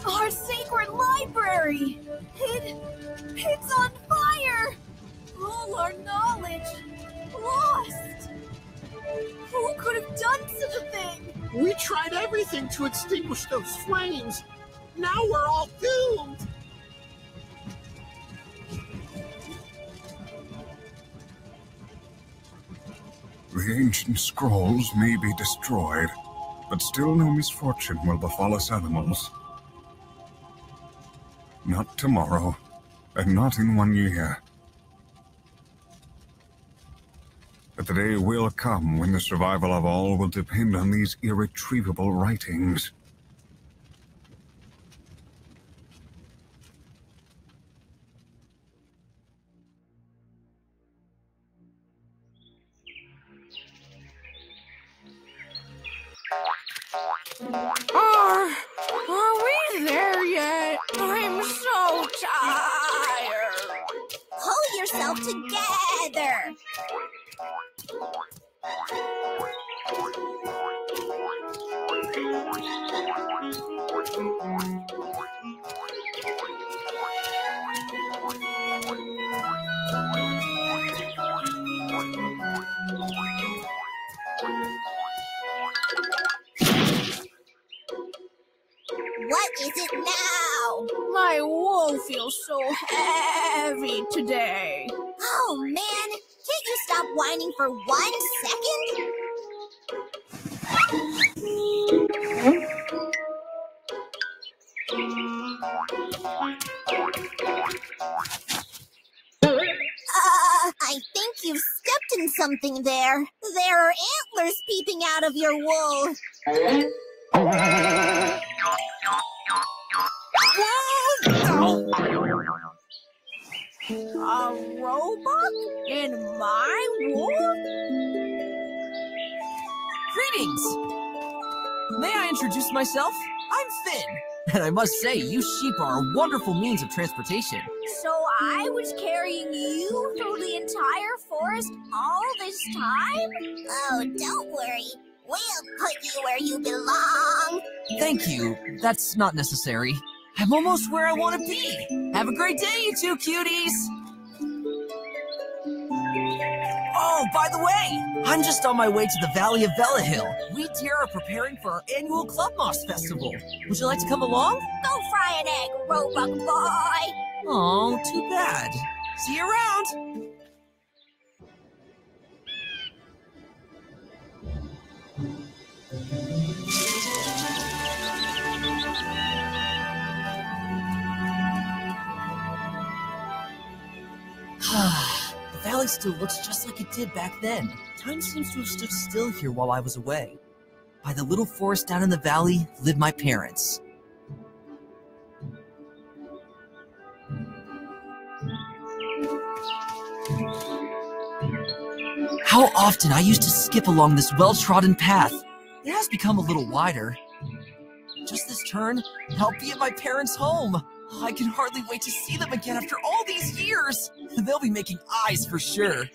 Our sacred library! It's on fire! All our knowledge lost! Who could have done such a thing? We tried everything to extinguish those flames. Now we're all doomed. The ancient scrolls may be destroyed, but still no misfortune will befall us animals. Not tomorrow, and not in 1 year. But the day will come when the survival of all will depend on these irretrievable writings. Are we there yet? I'm so tired. Pull yourself together! What is it now? My wool feels so heavy today. Oh man, can't you stop whining for 1 second? I think you've stepped in something there. There are antlers peeping out of your wool. A roebuck in my wool? Greetings! May I introduce myself? I'm Finn, and I must say, you sheep are a wonderful means of transportation. So I was carrying you through the entire forest all this time? Oh, don't worry. We'll put you where you belong. Thank you. That's not necessary. I'm almost where I want to be. Have a great day, you two cuties! Oh, by the way, I'm just on my way to the Valley of Hill. We deer are preparing for our annual Club Moss Festival. Would you like to come along? Go fry an egg, Roebuck boy! Oh, too bad. See you around! The valley still looks just like it did back then. Time seems to have stood still here while I was away. By the little forest down in the valley lived my parents. How often I used to skip along this well-trodden path. It has become a little wider. Just this turn, and I'll be at my parents' home. I can hardly wait to see them again after all these years. They'll be making eyes for sure.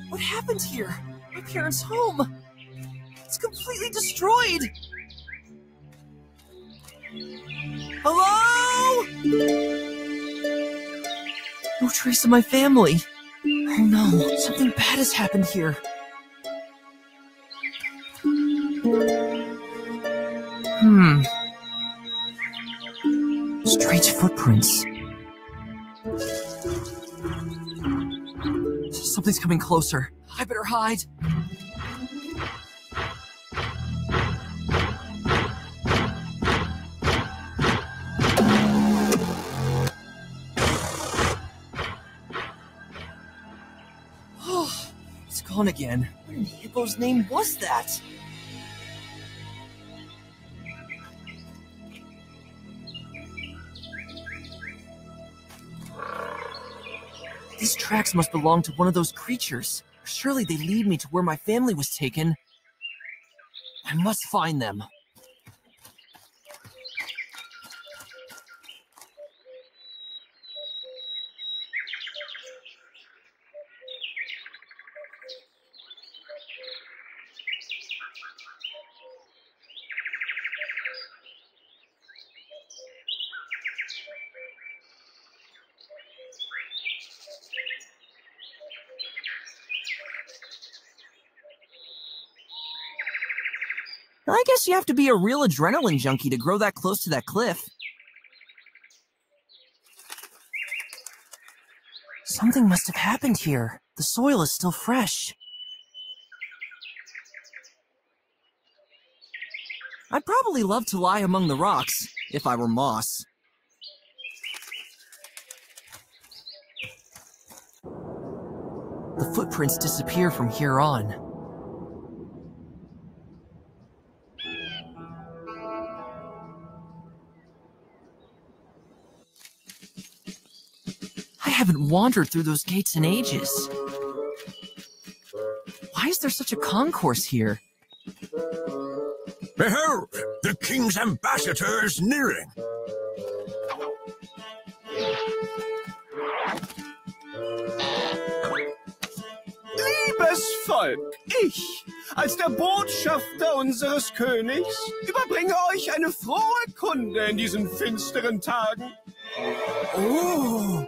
What happened here? My parents' home. It's completely destroyed. Hello? No trace of my family. Oh no, something bad has happened here. Strange footprints. Something's coming closer. I better hide. gone again. What in hippo's name was that? These tracks must belong to one of those creatures. Surely they lead me to where my family was taken. I must find them. I guess you have to be a real adrenaline junkie to grow that close to that cliff. Something must have happened here. The soil is still fresh. I'd probably love to lie among the rocks, if I were moss. The footprints disappear from here on. I haven't wandered through those gates in ages. Why is there such a concourse here? Behold, the king's ambassador is nearing. Liebes Volk, ich, als der Botschafter unseres Königs, überbringe euch eine frohe Kunde in diesen finsteren Tagen. Oh,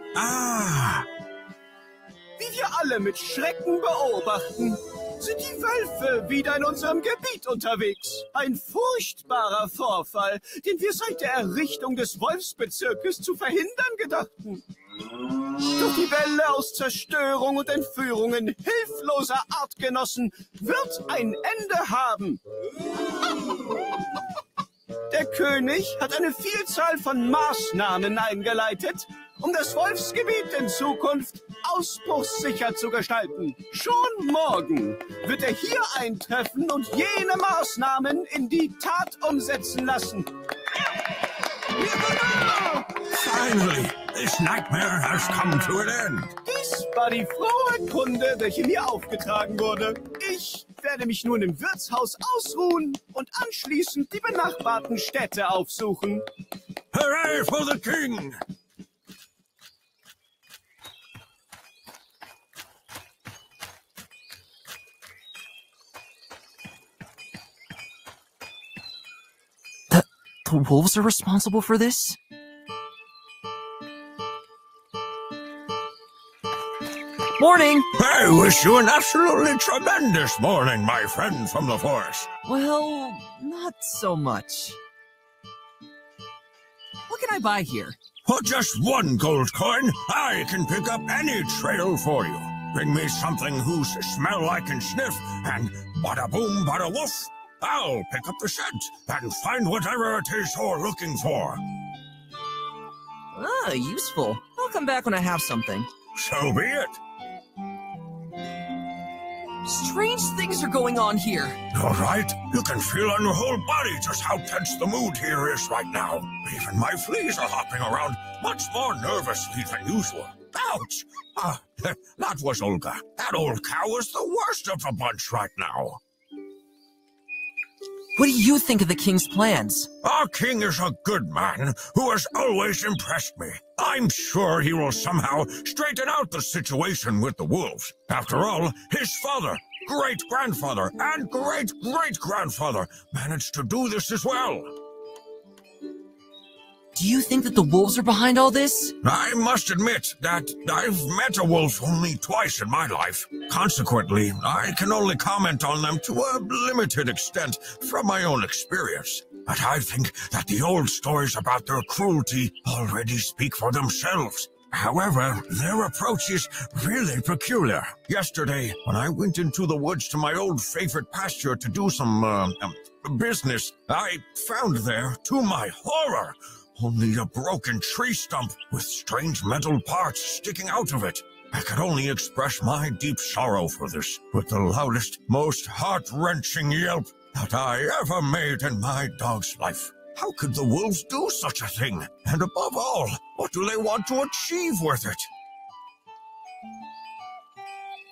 Wie wir alle mit Schrecken beobachten, sind die Wölfe wieder in unserem Gebiet unterwegs. Ein furchtbarer Vorfall, den wir seit der Errichtung des Wolfsbezirkes zu verhindern gedachten. Doch die Welle aus Zerstörung und Entführungen hilfloser Artgenossen wird ein Ende haben. Der König hat eine Vielzahl von Maßnahmen eingeleitet, um das Wolfsgebiet in Zukunft ausbruchssicher zu gestalten. Schon morgen wird er hier eintreffen und jene Maßnahmen in die Tat umsetzen lassen. finally, this nightmare has come to an end. Dies war die frohe Kunde, welche mir aufgetragen wurde. Ich werde mich nun im Wirtshaus ausruhen und anschließend die benachbarten Städte aufsuchen. Hooray for the king! The wolves are responsible for this? Morning! I wish you an absolutely tremendous morning, my friend from the forest. Well, not so much. What can I buy here? For just one gold coin, I can pick up any trail for you. Bring me something whose smell I can sniff, and bada boom, bada woof, I'll pick up the scent and find whatever it is you're looking for. Ah, useful. I'll come back when I have something. So be it. Strange things are going on here. All right, you can feel on your whole body just how tense the mood here is right now. Even my fleas are hopping around much more nervously than usual. Ouch! That was Olga. That old cow is the worst of the bunch right now. What do you think of the king's plans? Our king is a good man who has always impressed me. I'm sure he will somehow straighten out the situation with the wolves. After all, his father, great-grandfather, and great-great-grandfather managed to do this as well. Do you think that the wolves are behind all this? I must admit that I've met a wolf only twice in my life. Consequently, I can only comment on them to a limited extent from my own experience. But I think that the old stories about their cruelty already speak for themselves. However, their approach is really peculiar. Yesterday, when I went into the woods to my old favorite pasture to do some, business, I found there, to my horror, only a broken tree stump with strange metal parts sticking out of it. I could only express my deep sorrow for this with the loudest, most heart-wrenching yelp that I ever made in my dog's life. How could the wolves do such a thing? And above all, what do they want to achieve with it?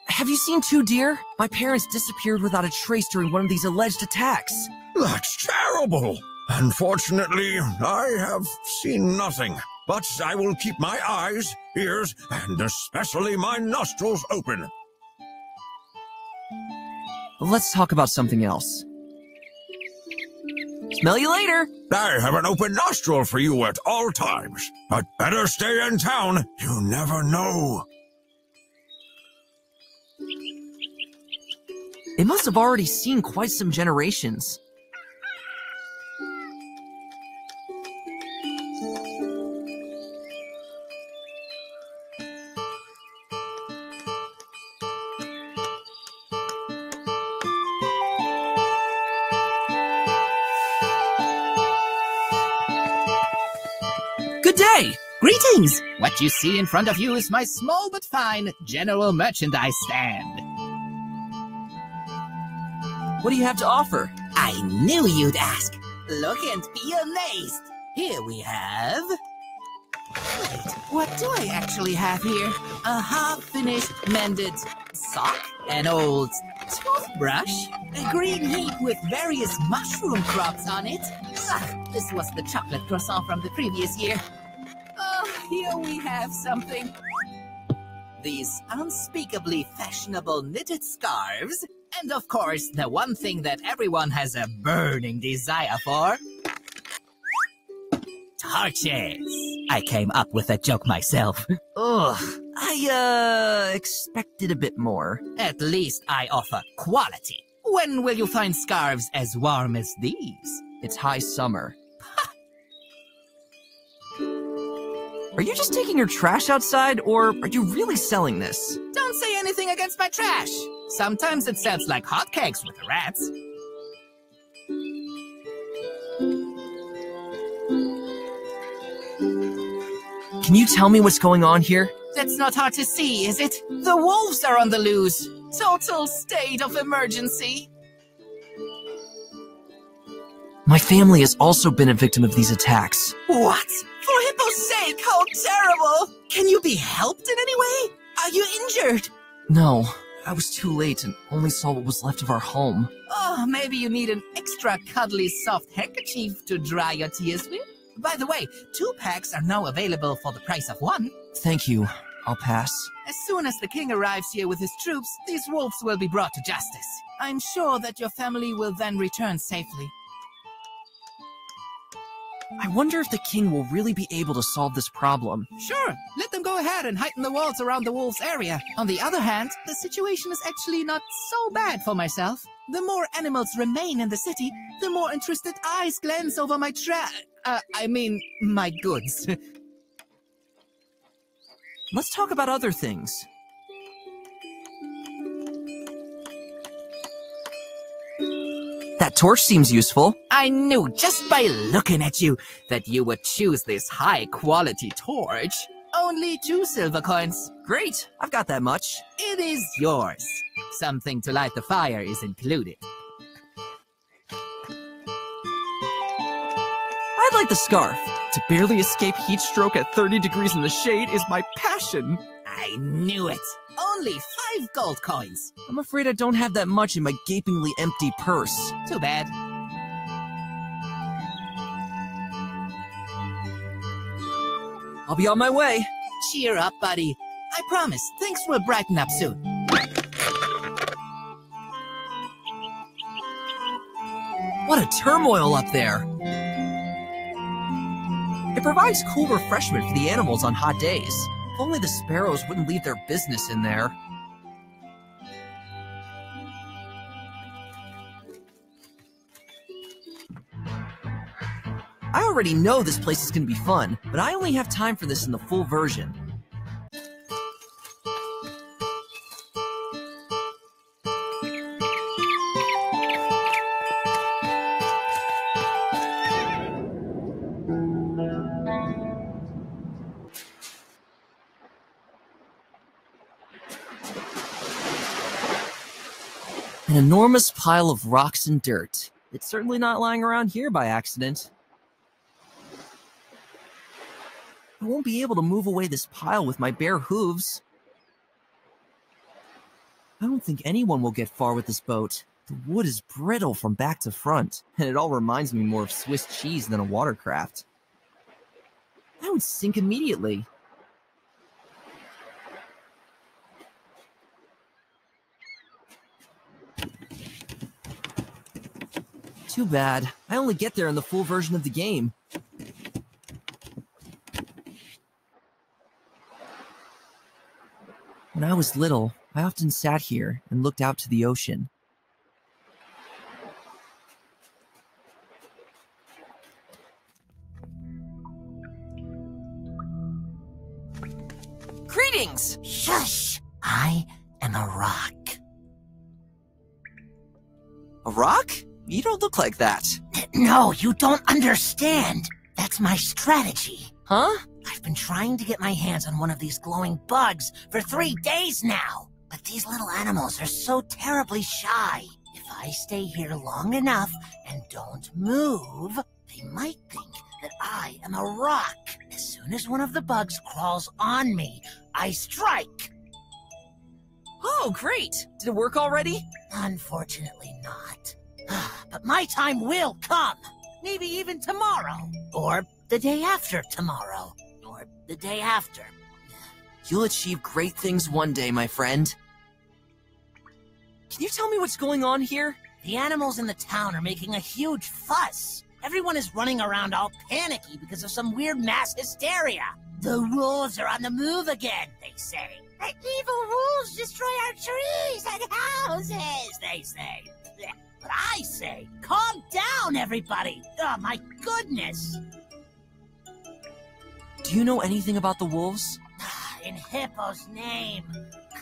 Have you seen two deer? My parents disappeared without a trace during one of these alleged attacks. That's terrible! Unfortunately, I have seen nothing. But I will keep my eyes, ears, and especially my nostrils open. Let's talk about something else. Smell you later! I have an open nostril for you at all times. But better stay in town. You never know. It must have already seen quite some generations. Good day! Greetings! What you see in front of you is my small but fine general merchandise stand. What do you have to offer? I knew you'd ask. Look and be amazed. Here we have... Wait, what do I actually have here? A half-finished mended sock, an old toothbrush, a green heap with various mushroom crops on it. This was the chocolate croissant from the previous year. Oh, here we have something. These unspeakably fashionable knitted scarves. And of course, the one thing that everyone has a burning desire for. Torches! I came up with that joke myself. Ugh, I expected a bit more. At least I offer quality. When will you find scarves as warm as these? It's high summer. Are you just taking your trash outside, or are you really selling this? Don't say anything against my trash. Sometimes it sounds like hotcakes with the rats. Can you tell me what's going on here? That's not hard to see, is it? The wolves are on the loose. Total state of emergency. My family has also been a victim of these attacks. What? For Hippo's sake, how terrible! Can you be helped in any way? Are you injured? No, I was too late and only saw what was left of our home. Oh, maybe you need an extra cuddly soft handkerchief to dry your tears with? By the way, 2 packs are now available for the price of 1. Thank you. I'll pass. As soon as the king arrives here with his troops, these wolves will be brought to justice. I'm sure that your family will then return safely. I wonder if the king will really be able to solve this problem. Sure, let them go ahead and heighten the walls around the wolves' area. On the other hand, the situation is actually not so bad for myself. The more animals remain in the city, the more interested eyes glance over my my goods. Let's talk about other things. That torch seems useful. I knew just by looking at you that you would choose this high-quality torch. Only 2 silver coins. Great, I've got that much. It is yours. Something to light the fire is included. I'd like the scarf. To barely escape heat stroke at 30 degrees in the shade is my passion. I knew it. Only 5 gold coins. I'm afraid I don't have that much in my gapingly empty purse. Too bad. I'll be on my way. Cheer up, buddy. I promise, things will brighten up soon. What a turmoil up there. It provides cool refreshment for the animals on hot days. If only the sparrows wouldn't leave their business in there. I already know this place is going to be fun, but I only have time for this in the full version. An enormous pile of rocks and dirt. It's certainly not lying around here by accident. I won't be able to move away this pile with my bare hooves. I don't think anyone will get far with this boat. The wood is brittle from back to front, and it all reminds me more of Swiss cheese than a watercraft. I would sink immediately. Too bad. I only get there in the full version of the game. When I was little, I often sat here and looked out to the ocean. Greetings! Shush! I am a rock. A rock? You don't look like that. No, you don't understand. That's my strategy. Huh? I've been trying to get my hands on one of these glowing bugs for 3 days now. But these little animals are so terribly shy. If I stay here long enough and don't move, they might think that I am a rock. As soon as one of the bugs crawls on me, I strike. Oh, great! Did it work already? Unfortunately not. But my time will come. Maybe even tomorrow. Or the day after tomorrow. Or the day after. You'll achieve great things one day, my friend. Can you tell me what's going on here? The animals in the town are making a huge fuss. Everyone is running around all panicky because of some weird mass hysteria. The wolves are on the move again, they say. The evil wolves destroy our trees and houses, they say. But I say, calm down, everybody. Oh, my goodness. Do you know anything about the wolves? In Hippo's name.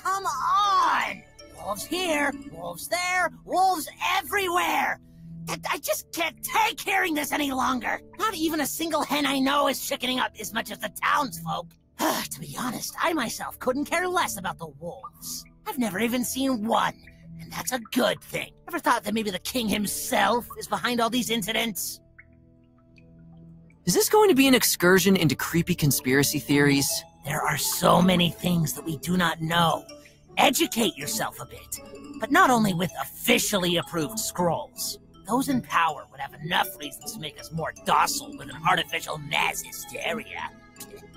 Come on! Wolves here, wolves there, wolves everywhere. I just can't take hearing this any longer. Not even a single hen I know is chickening up as much as the townsfolk. To be honest, I myself couldn't care less about the wolves. I've never even seen one, and that's a good thing. Ever thought that maybe the king himself is behind all these incidents? Is this going to be an excursion into creepy conspiracy theories? There are so many things that we do not know. Educate yourself a bit, but not only with officially approved scrolls. Those in power would have enough reasons to make us more docile with an artificial mass hysteria.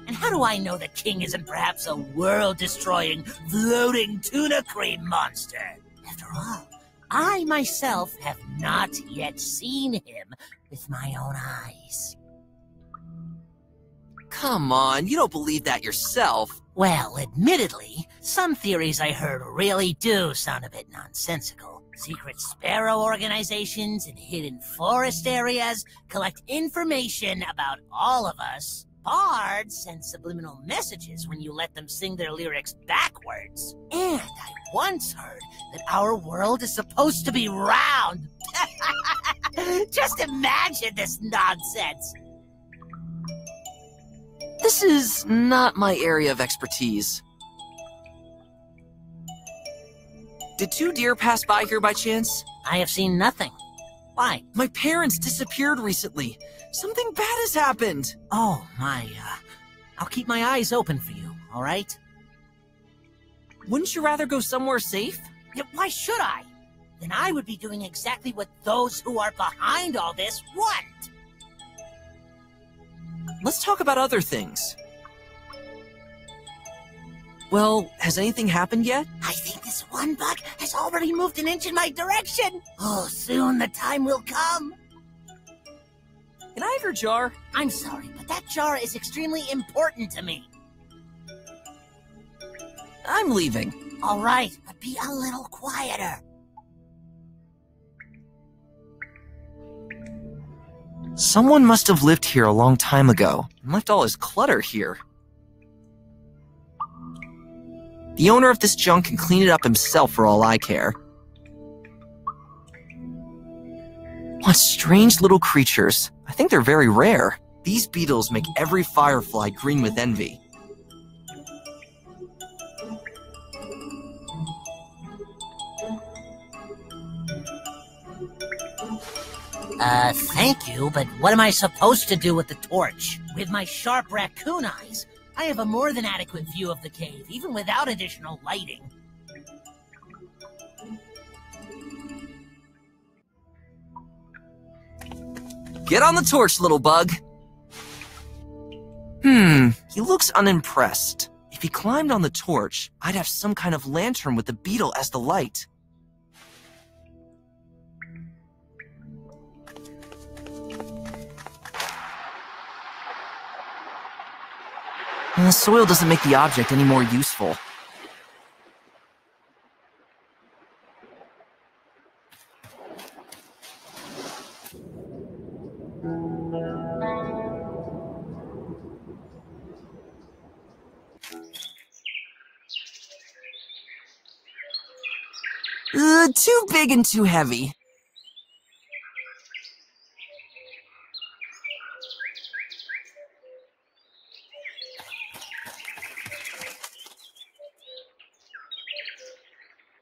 And how do I know the king isn't perhaps a world-destroying, floating tuna cream monster? After all, I myself have not yet seen him with my own eyes. Come on, you don't believe that yourself. Well, admittedly, some theories I heard really do sound a bit nonsensical. Secret sparrow organizations in hidden forest areas collect information about all of us. Bards send subliminal messages when you let them sing their lyrics backwards. And I once heard that our world is supposed to be round. Just imagine this nonsense. This is not my area of expertise. Did 2 deer pass by here by chance? I have seen nothing. Why? My parents disappeared recently. Something bad has happened. Oh, I'll keep my eyes open for you, all right? Wouldn't you rather go somewhere safe? Yeah, why should I? Then I would be doing exactly what those who are behind all this want. Let's talk about other things. Well, has anything happened yet? I think this one bug has already moved an inch in my direction. Oh, soon the time will come. Can I have your jar? I'm sorry, but that jar is extremely important to me. I'm leaving. All right, but be a little quieter. Someone must have lived here a long time ago and left all his clutter here. The owner of this junk can clean it up himself for all I care. What strange little creatures. I think they're very rare. These beetles make every firefly green with envy. Thank you, but what am I supposed to do with the torch? With my sharp raccoon eyes, I have a more than adequate view of the cave, even without additional lighting. Get on the torch, little bug. He looks unimpressed. If he climbed on the torch, I'd have some kind of lantern with the beetle as the light. The soil doesn't make the object any more useful. Too big and too heavy.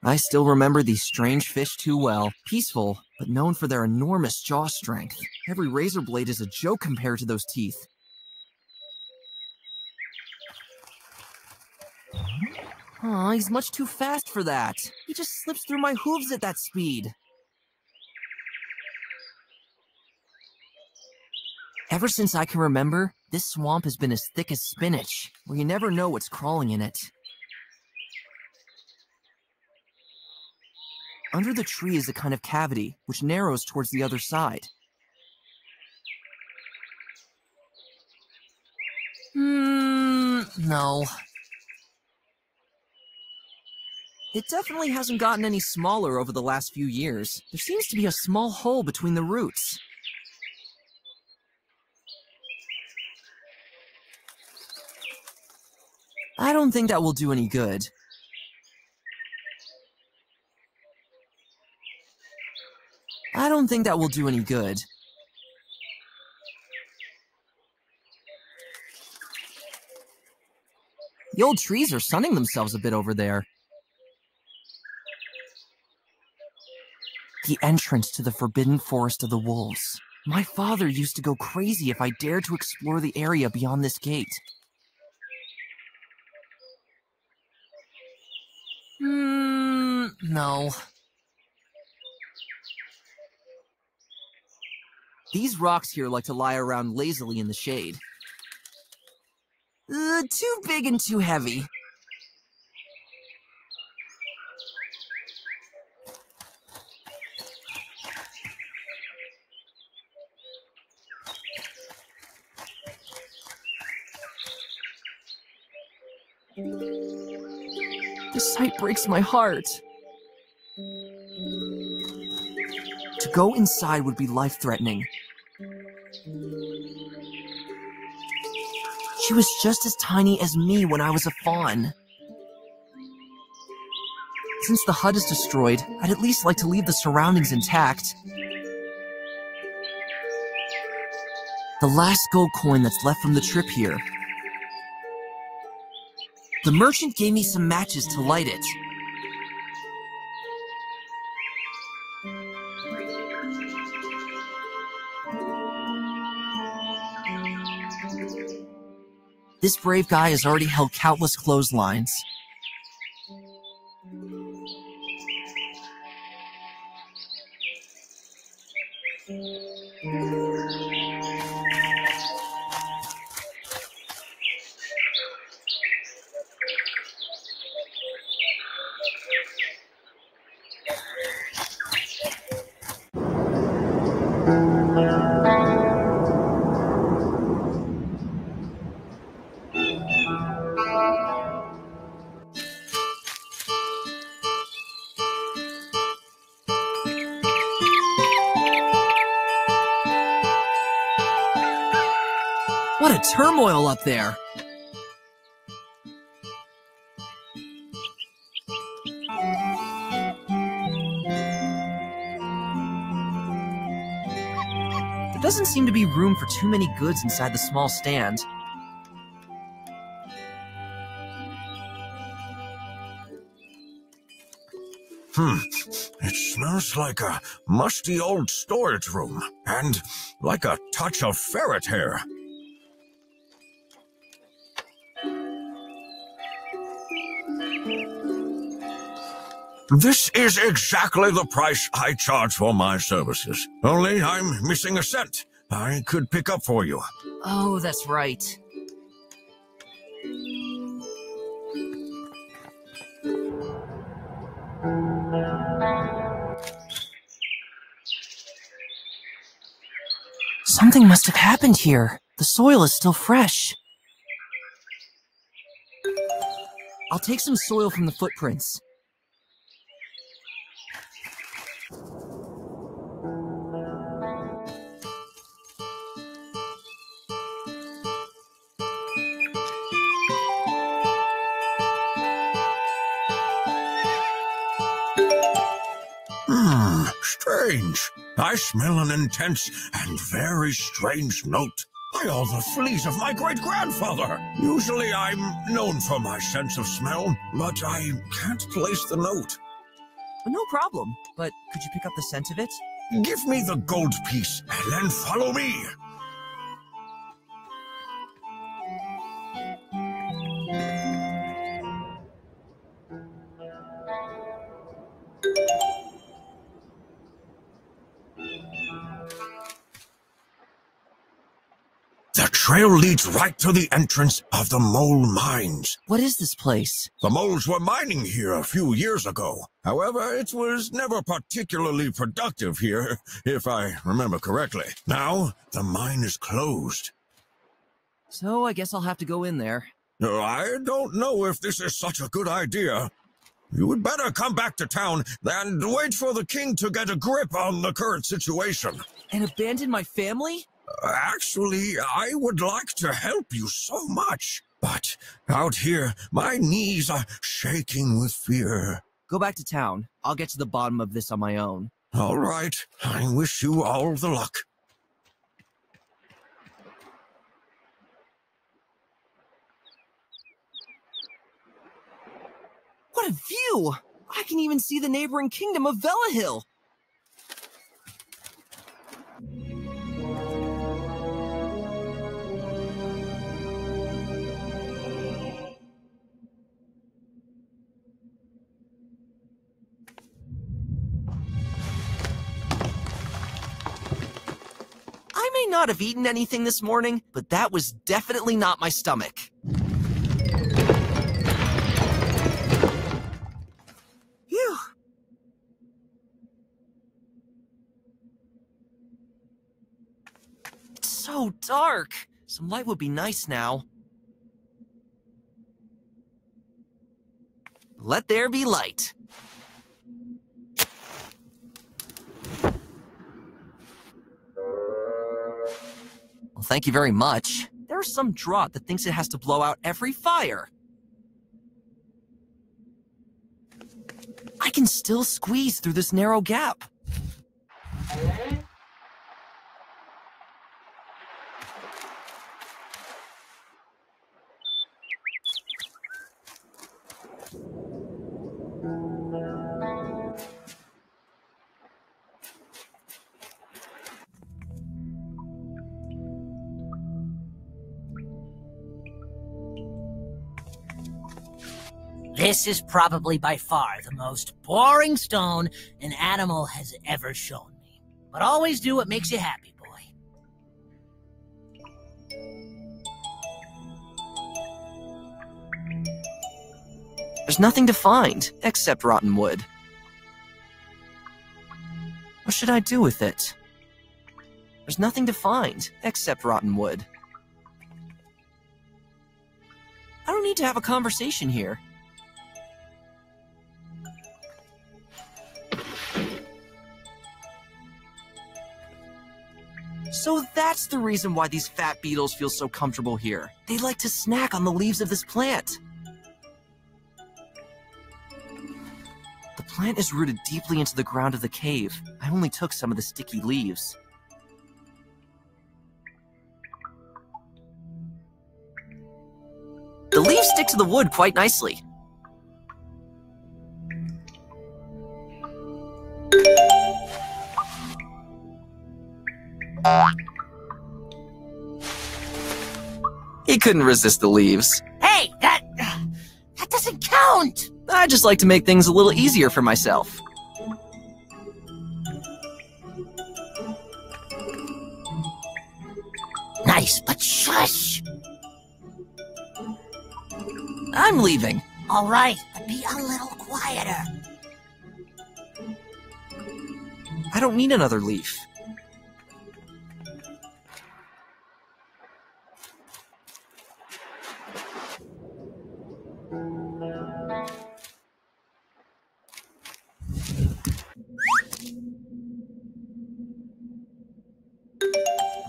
I still remember these strange fish too well. Peaceful, but known for their enormous jaw strength. Every razor blade is a joke compared to those teeth. Aw, he's much too fast for that. He just slips through my hooves at that speed. Ever since I can remember, this swamp has been as thick as spinach, where you never know what's crawling in it. Under the tree is a kind of cavity, which narrows towards the other side. No. It definitely hasn't gotten any smaller over the last few years. There seems to be a small hole between the roots. I don't think that will do any good. I don't think that will do any good. The old trees are sunning themselves a bit over there. The entrance to the forbidden forest of the wolves. My father used to go crazy if I dared to explore the area beyond this gate. No. These rocks here like to lie around lazily in the shade. Too big and too heavy. This sight breaks my heart. To go inside would be life-threatening. She was just as tiny as me when I was a fawn. Since the hut is destroyed, I'd at least like to leave the surroundings intact. The last gold coin that's left from the trip here. The merchant gave me some matches to light it. This brave guy has already held countless clotheslines. What a turmoil up there! There doesn't seem to be room for too many goods inside the small stand. It smells like a musty old storage room, and like a touch of ferret hair. This is exactly the price I charge for my services. Only I'm missing a cent I could pick up for you. Oh, that's right. Something must have happened here. The soil is still fresh. I'll take some soil from the footprints. Strange. I smell an intense and very strange note. By all the fleas of my great-grandfather. Usually I'm known for my sense of smell, but I can't place the note. No problem, but could you pick up the scent of it? Give me the gold piece, and then follow me. The trail leads right to the entrance of the mole mines. What is this place? The moles were mining here a few years ago. However, it was never particularly productive here, if I remember correctly. Now, the mine is closed. So I guess I'll have to go in there. I don't know if this is such a good idea. You would better come back to town and wait for the king to get a grip on the current situation. And abandon my family? Actually, I would like to help you so much. But out here, my knees are shaking with fear. Go back to town. I'll get to the bottom of this on my own. All right. I wish you all the luck. What a view! I can even see the neighboring kingdom of Velahill. I may not have eaten anything this morning, but that was definitely not my stomach. Phew. It's so dark. Some light would be nice now. Let there be light. Well, thank you very much. There's some draught that thinks it has to blow out every fire. I can still squeeze through this narrow gap. This is probably by far the most boring stone an animal has ever shown me. But always do what makes you happy, boy. There's nothing to find, except rotten wood. What should I do with it? There's nothing to find, except rotten wood. I don't need to have a conversation here. So that's the reason why these fat beetles feel so comfortable here. They like to snack on the leaves of this plant. The plant is rooted deeply into the ground of the cave. I only took some of the sticky leaves. The leaves stick to the wood quite nicely. He couldn't resist the leaves. Hey, that doesn't count! I just like to make things a little easier for myself. Nice, but shush! I'm leaving. All right, but be a little quieter. I don't need another leaf.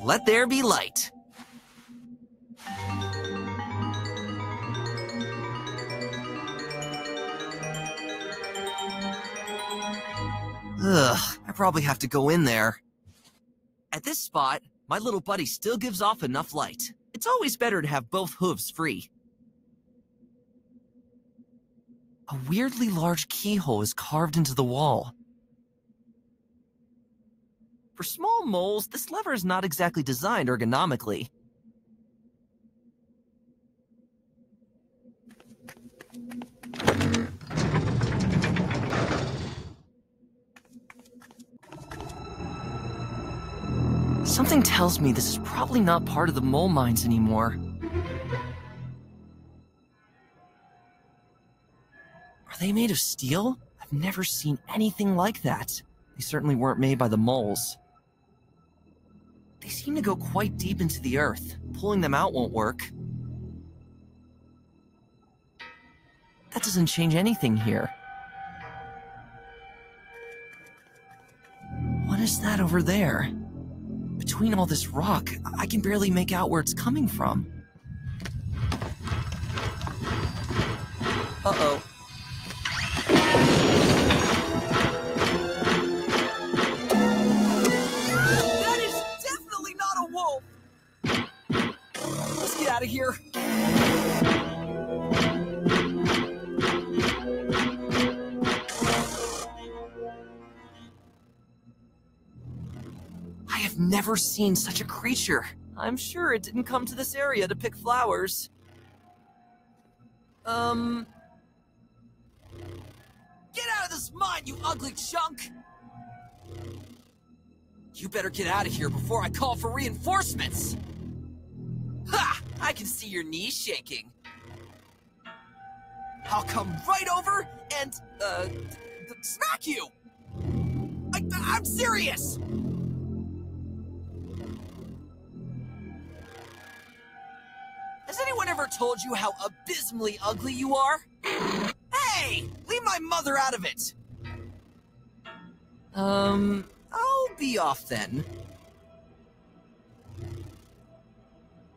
Let there be light. Ugh, I probably have to go in there. At this spot, my little buddy still gives off enough light. It's always better to have both hooves free. A weirdly large keyhole is carved into the wall. For small moles, this lever is not exactly designed ergonomically. Something tells me this is probably not part of the mole mines anymore. Are they made of steel? I've never seen anything like that. They certainly weren't made by the moles. They seem to go quite deep into the earth. Pulling them out won't work. That doesn't change anything here. What is that over there? Between all this rock, I can barely make out where it's coming from. Uh-oh. That is definitely not a wolf! Let's get out of here. I have never seen such a creature. I'm sure it didn't come to this area to pick flowers. Get out of this mine, you ugly chunk! You better get out of here before I call for reinforcements! Ha! I can see your knees shaking. I'll come right over and, smack you! I'm serious! Has anyone ever told you how abysmally ugly you are? Hey! Leave my mother out of it! I'll be off then.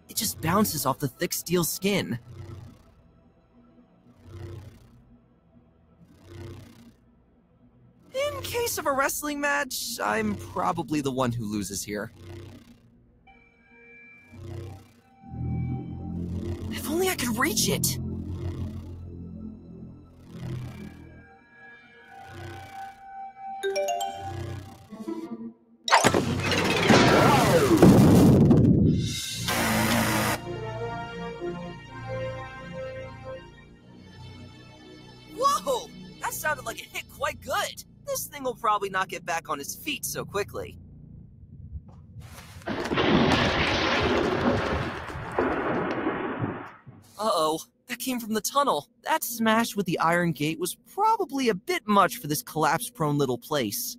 It just bounces off the thick steel skin. In case of a wrestling match, I'm probably the one who loses here. If only I could reach it! Whoa! That sounded like it hit quite good! This thing will probably not get back on its feet so quickly. Uh-oh, that came from the tunnel. That smash with the iron gate was probably a bit much for this collapse-prone little place.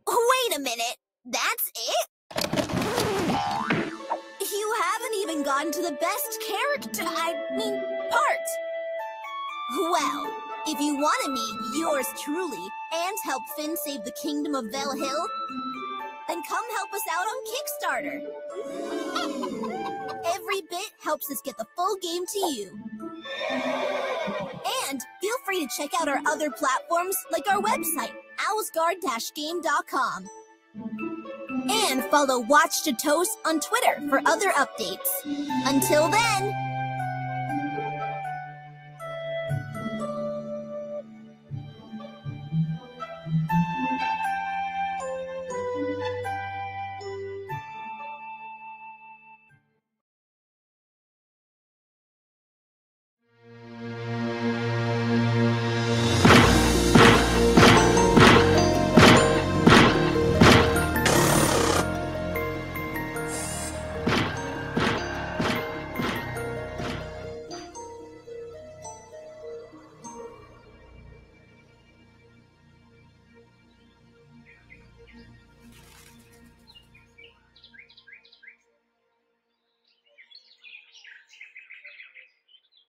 Wait a minute. That's it? You haven't even gotten to the best part. Well, if you want to meet yours truly and help Finn save the kingdom of Vel Hill, then come help us out on Kickstarter. Every bit helps us get the full game to you. And feel free to check out our other platforms like our website, owlsgard-game.com. And follow WatchDaToast on Twitter for other updates. Until then,